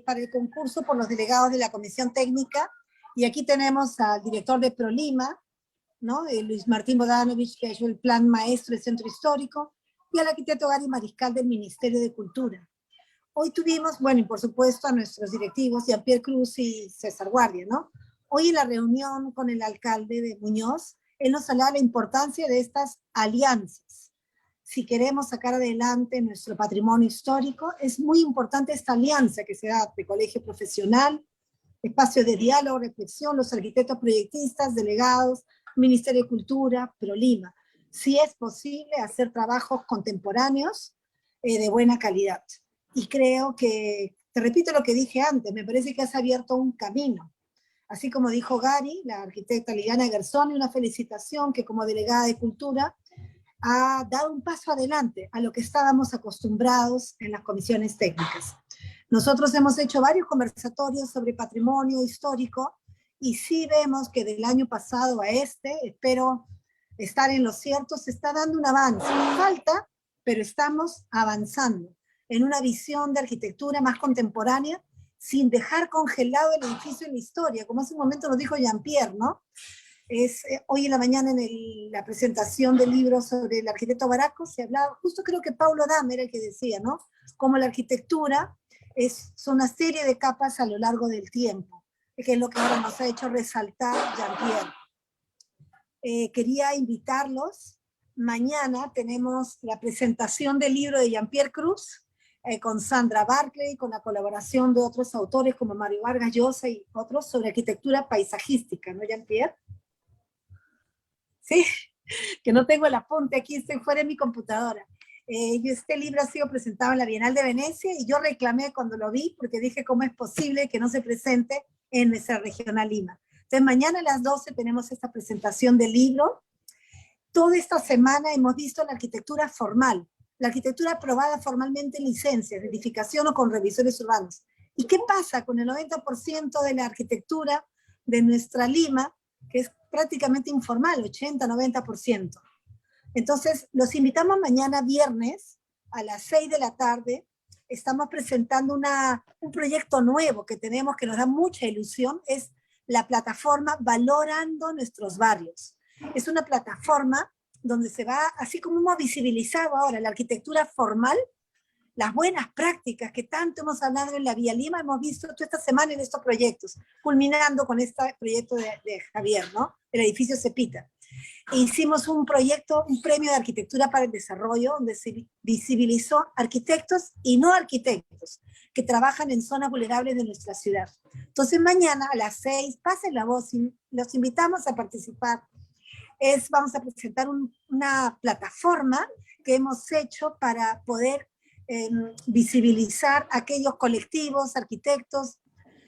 para el concurso por los delegados de la Comisión Técnica, y aquí tenemos al director de ProLima, ¿no? Luis Martín Bodanovich, que ha hecho el plan maestro del Centro Histórico, y al arquitecto Gary Mariscal del Ministerio de Cultura. Hoy tuvimos, bueno, y por supuesto a nuestros directivos, Jean-Pierre Cruz y César Guardia, ¿no? Hoy en la reunión con el alcalde de Muñoz, él nos hablaba de la importancia de estas alianzas. Si queremos sacar adelante nuestro patrimonio histórico, es muy importante esta alianza que se da de colegio profesional, espacio de diálogo, reflexión, los arquitectos proyectistas, delegados, Ministerio de Cultura, ProLima. Si es posible hacer trabajos contemporáneos de buena calidad. Y creo que, te repito lo que dije antes, me parece que has abierto un camino. Así como dijo Gary, la arquitecta Liliana Gersoni, una felicitación que como delegada de Cultura ha dado un paso adelante a lo que estábamos acostumbrados en las comisiones técnicas. Nosotros hemos hecho varios conversatorios sobre patrimonio histórico y sí vemos que del año pasado a espero estar en lo cierto, se está dando un avance. Falta, pero estamos avanzando en una visión de arquitectura más contemporánea, sin dejar congelado el edificio en la historia, como hace un momento nos dijo Jean-Pierre, ¿no? Hoy en la mañana en la presentación del libro sobre el arquitecto Baraco se hablaba, justo creo que Paulo Adame era el que decía, ¿no? Como la arquitectura son una serie de capas a lo largo del tiempo, que es lo que ahora nos ha hecho resaltar Jean-Pierre. Quería invitarlos, mañana tenemos la presentación del libro de Jean-Pierre Cruz, con Sandra Barclay, con la colaboración de otros autores como Mario Vargas Llosa y otros sobre arquitectura paisajística, ¿no, Jean-Pierre? Sí, que no tengo el apunte aquí, estoy fuera de mi computadora. Este libro ha sido presentado en la Bienal de Venecia y yo reclamé cuando lo vi porque dije cómo es posible que no se presente en nuestra regional Lima. Entonces mañana a las 12 tenemos esta presentación del libro. Toda esta semana hemos visto la arquitectura formal, la arquitectura aprobada formalmente en licencias, de edificación o con revisores urbanos. ¿Y qué pasa con el 90% de la arquitectura de nuestra Lima, que es prácticamente informal, 80-90%? Entonces, los invitamos mañana viernes a las 6 de la tarde. Estamos presentando un proyecto nuevo que tenemos, que nos da mucha ilusión, es la plataforma Valorando Nuestros Barrios. Es una plataforma donde se va, así como hemos visibilizado ahora la arquitectura formal, las buenas prácticas que tanto hemos hablado en la Vía Lima, hemos visto toda esta semana en estos proyectos, culminando con este proyecto de Javier, ¿no? El edificio Cepita. E hicimos un proyecto, un premio de arquitectura para el desarrollo, donde se visibilizó arquitectos y no arquitectos que trabajan en zonas vulnerables de nuestra ciudad. Entonces mañana a las 6, pasen la voz, los invitamos a participar. vamos a presentar una plataforma que hemos hecho para poder visibilizar aquellos colectivos, arquitectos,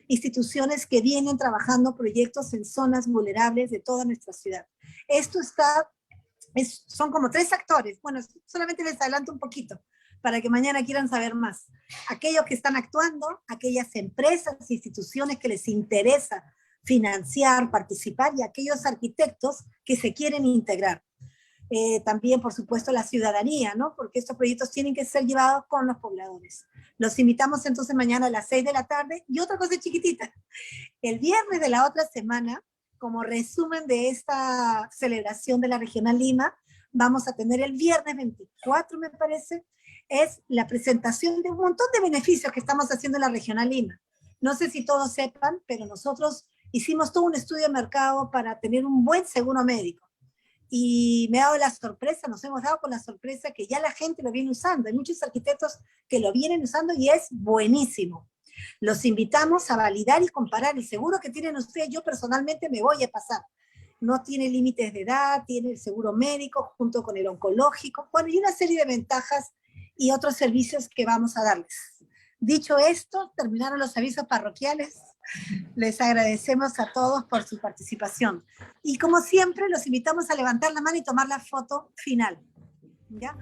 instituciones que vienen trabajando proyectos en zonas vulnerables de toda nuestra ciudad. Esto son como 3 actores. Bueno, solamente les adelanto un poquito para que mañana quieran saber más. Aquellos que están actuando, aquellas empresas, instituciones que les interesa financiar, participar, y aquellos arquitectos que se quieren integrar. También, por supuesto, la ciudadanía, ¿no? Porque estos proyectos tienen que ser llevados con los pobladores. Los invitamos entonces mañana a las 6 de la tarde. Y otra cosa chiquitita, el viernes de la otra semana, como resumen de esta celebración de la Regional Lima, vamos a tener el viernes 24, me parece, es la presentación de un montón de beneficios que estamos haciendo en la Regional Lima. No sé si todos sepan, pero nosotros hicimos todo un estudio de mercado para tener un buen seguro médico. Y me ha dado la sorpresa, nos hemos dado con la sorpresa que ya la gente lo viene usando. Hay muchos arquitectos que lo vienen usando y es buenísimo. Los invitamos a validar y comparar el seguro que tienen ustedes. Yo personalmente me voy a pasar. No tiene límites de edad, tiene el seguro médico junto con el oncológico. Bueno, y una serie de ventajas y otros servicios que vamos a darles. Dicho esto, terminaron los avisos parroquiales. Les agradecemos a todos por su participación. Y como siempre, los invitamos a levantar la mano y tomar la foto final. ¿Ya?